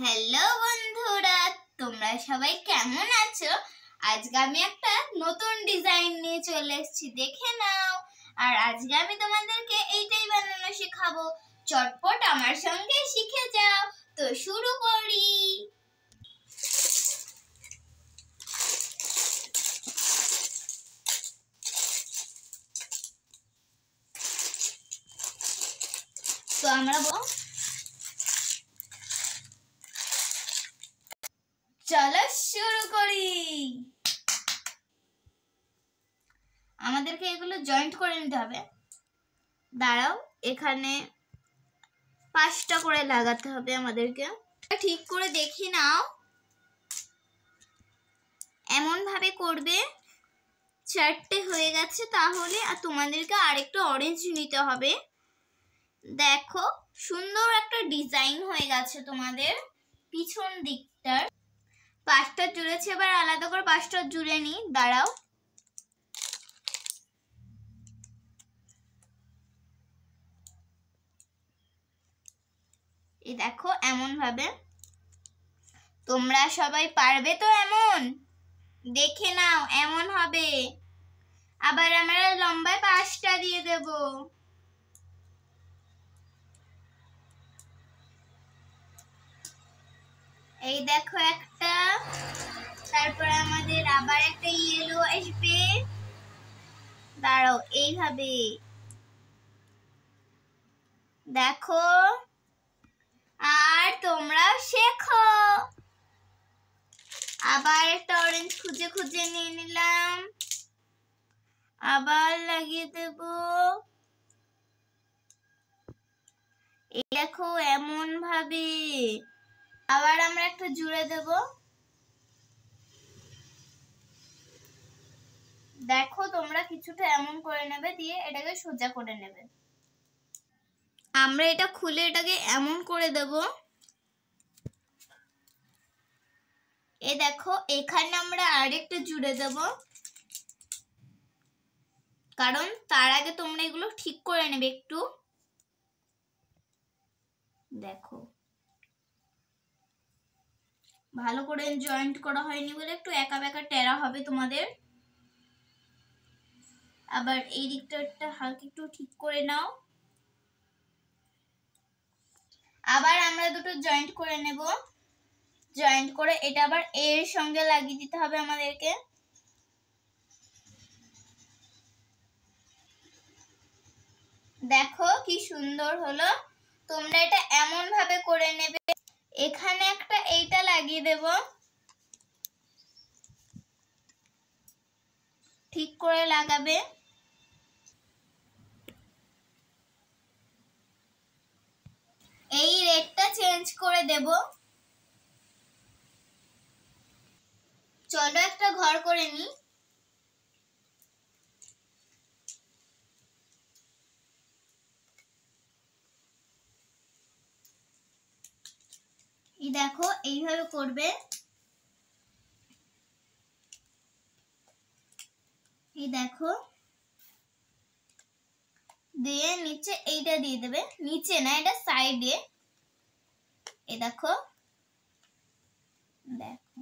Hello বন্ধুরা, তোমরা সবাই কেমন আছো? আজকে আমি একটা নতুন ডিজাইন নিয়ে চলে এসেছি, দেখে নাও। আর আজকে আমি তোমাদেরকে এইটাই বানানো শেখাবো। চটপট আমার সঙ্গে শিখে যাও। তো শুরু করি। তো আমরা চলো শুরু করি। আমাদেরকে এগুলো জয়েন্ট করে নিতে হবে। দাঁড়াও, এখানে 5টা করে লাগাতে হবে আমাদেরকে। ঠিক করে দেখে নাও, এমন ভাবে করবে। 4টে হয়ে গেছে, তাহলে আর তোমাদেরকে আরেকটা অরেঞ্জ নিতে হবে। দেখো, সুন্দর একটা ডিজাইন হয়ে গেছে তোমাদের পিছন দিকটার। 5টা জুড়েছে, এবার আলাদা করে 5টা জুড়ে নি। দাঁড়াও, এই দেখো এমন ভাবে। তোমরা সবাই পারবে তো? এমন দেখে নাও, এমন হবে। আবার আমরা লম্বায় 5টা দিয়ে দেব। এই দেখো একটা, তারপরে আমাদের আবার একটা ইয়েলো আসবে। দাঁড়াও, এইভাবে দেখো। আর তোমরা শেখো। আবার একটা অরেঞ্জ খুঁজে খুঁজে নিয়ে নিলাম, আবার লাগিয়ে দেব। এই দেখো এমন ভাবে। আবার আমরা একটা জুড়ে দেব। দেখো, তোমরা কিছুটা এমন করে নেবে, দিয়ে এটাকে সোজা করে নেবে। আমরা এটা খুলে এটাকে এমন করে দেব। এই দেখো, এখানে আমরা আরেকটা জুড়ে দেব, কারণ তার আগে তোমরা এগুলো ঠিক করে নেবে একটু। দেখো, ভালো করে জয়েন্ট করা হয়নি বলে একটু একা বেঁকা টেরা হবে তোমাদের। আবার এই দিকটা হালকা একটু ঠিক করে নাও। আবার আমরা দুটো জয়েন্ট করে নেব। জয়েন্ট করে এটা আবার এর সঙ্গে লাগিয়ে দিতে হবে আমাদেরকে। দেখো কি সুন্দর হলো। তোমরা এটা এমন ভাবে করে নেবে। এখানে একটা এইটা লাগিয়ে দেব, ঠিক করে লাগাবে। এই রেডটা চেঞ্জ করে দেব। চলো একটা ঘর করে নি। এই দেখো এইভাবে করবে। এই দেখো, দিয়ে নিচে এইটা দিয়ে দেবে। নিচে না, এটা সাইডে। এই দেখো, দেখো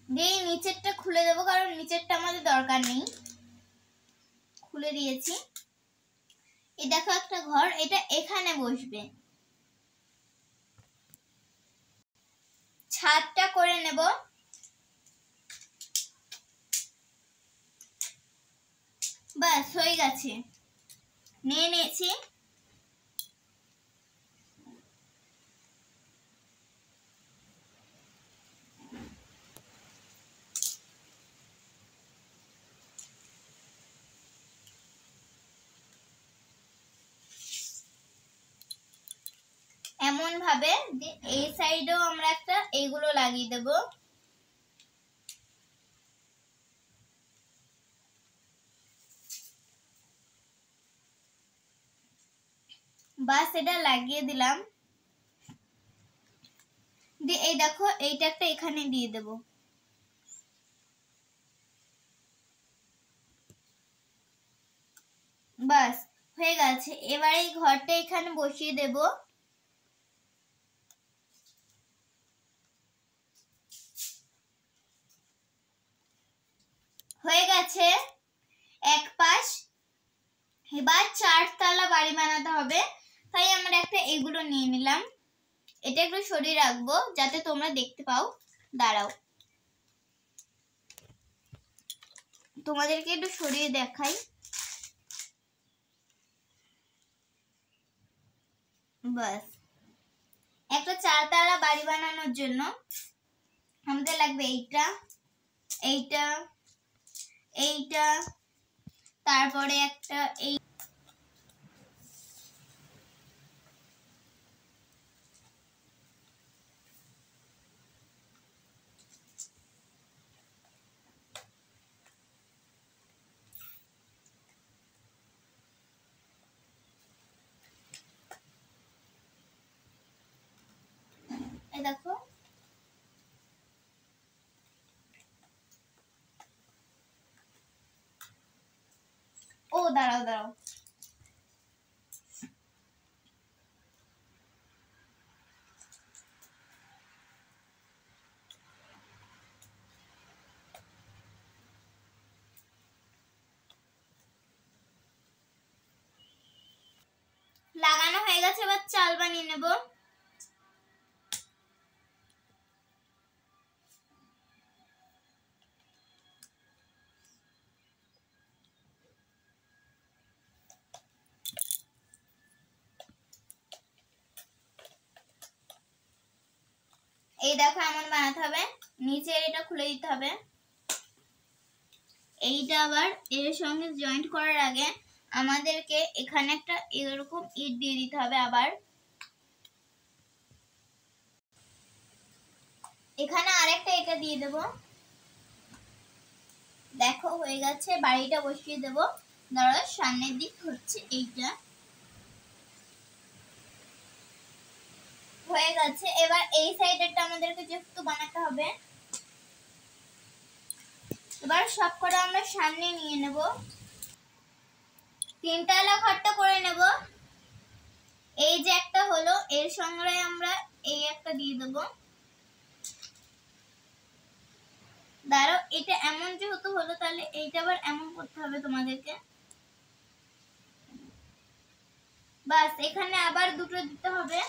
দিয়ে নিচেরটা খুলে দেবো, কারণ নিচেরটা আমাদের দরকার নেই। খুলে দিয়েছি। এই দেখো একটা ঘর, এটা এখানে বসবে। ছাদটা করে নেব। বাস হয়ে গেছে, নিয়ে নিয়েছি। এমন ভাবে এই সাইডেও আমরা একটা এইগুলো লাগিয়ে দেব। বাস এটা লাগিয়ে দিলাম। দিয়ে এই দেখো, এইটা একটা এখানে দিয়ে দেব। বাস হয়ে গেছে। এবার এই ঘরটা এখানে বসিয়ে দেব। এবার 4 তলা বাড়ি বানাতে হবে, তাই আমরা একটা এগুলো নিয়ে নিলাম। এটা একটু সরিয়ে রাখবো যাতে তোমরা দেখতে পাও। দাঁড়াও, তোমাদেরকে একটু সরিয়ে দেখাই। বাস, একটা 4 তলা বাড়ি বানানোর জন্য আমাদের লাগবে এইটা, এইটা, এইটা, তারপরে একটা এই দেখো, ও দাঁড়াও দাঁড়াও, লাগানো হয়ে গেছে। এবার চাল বানিয়ে নেব। এই দেখো এমন বানাতে হবে, নিচের এটা খুলে দিতে হবে। এইটা আবার এর সঙ্গে জয়েন্ট করার আগে আমাদেরকে এখানে একটা এরকম ইট দিয়ে দিতে হবে। আবার এখানে আরেকটা এটা দিয়ে দেব। দেখো হয়ে গেছে, বাড়িটা বসিয়ে দেব। ধরো সামনের দিক হচ্ছে এইটা, হয়ে গেছে। এবার এই সাইডেরটা আমাদেরকে যেহেতু বানাতে হবে, এবার সব করে আমরা সামনে নিয়ে নেব। 3 তলা ঘরটা করে নেব। এই যে একটা হলো, এর সঙ্গে আমরা এই একটা দিয়ে দেব। দাঁড়াও, এটা এমন যেহেতু হলো, তাহলে এইটা আবার এমন করতে হবে তোমাদেরকে। বাস, এখানে আবার দুটো দিতে হবে।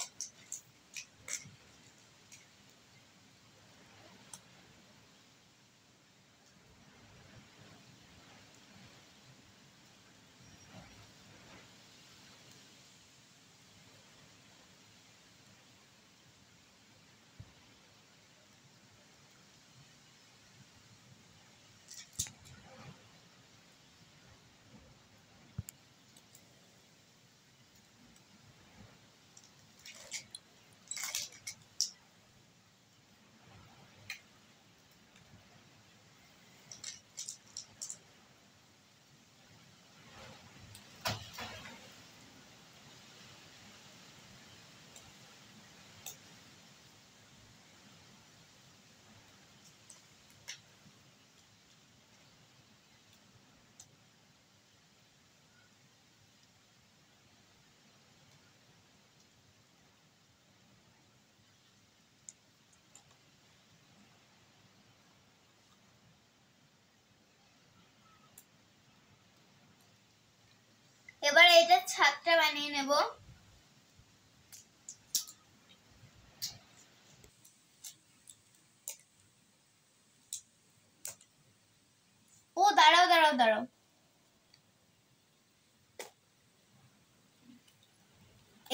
এবার এইটা ছাদটা বানিয়ে নেব। ও দাঁড়াও দাঁড়াও দাঁড়াও,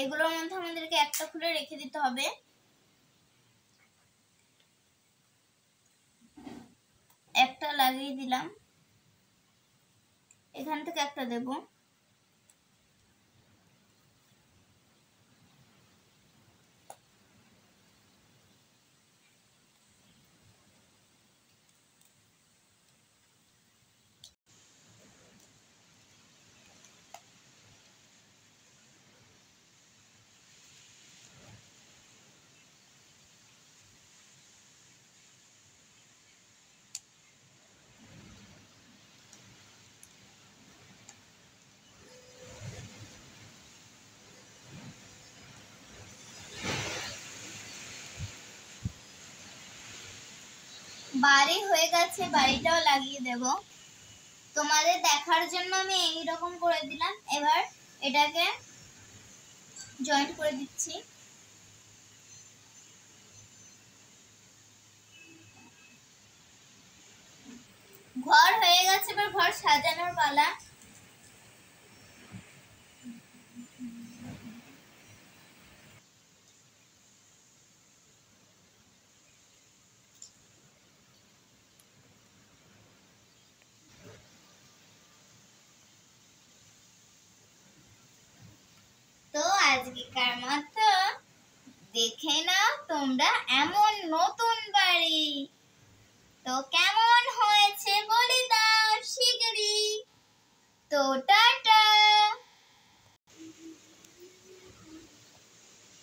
এগুলোর মধ্যে আমাদেরকে একটা খুলে রেখে দিতে হবে। একটা লাগিয়ে দিলাম, এখান থেকে একটা দেব। বাড়ি হয়ে গেছে, বাড়িটাও লাগিয়ে দেব। তোমাদের দেখার জন্য আমি এইরকম করে দিলাম। এবার এটাকে জয়েন্ট করে দিচ্ছি। ঘর হয়ে গেছে, এবার ঘর সাজানোর পালা। তো আজকেকার মতো দেখে নাও তোমরা এমন নতুন বাড়ি। তো কেমন হয়েছে বলে দাও শিগগিরই। তো টাটা।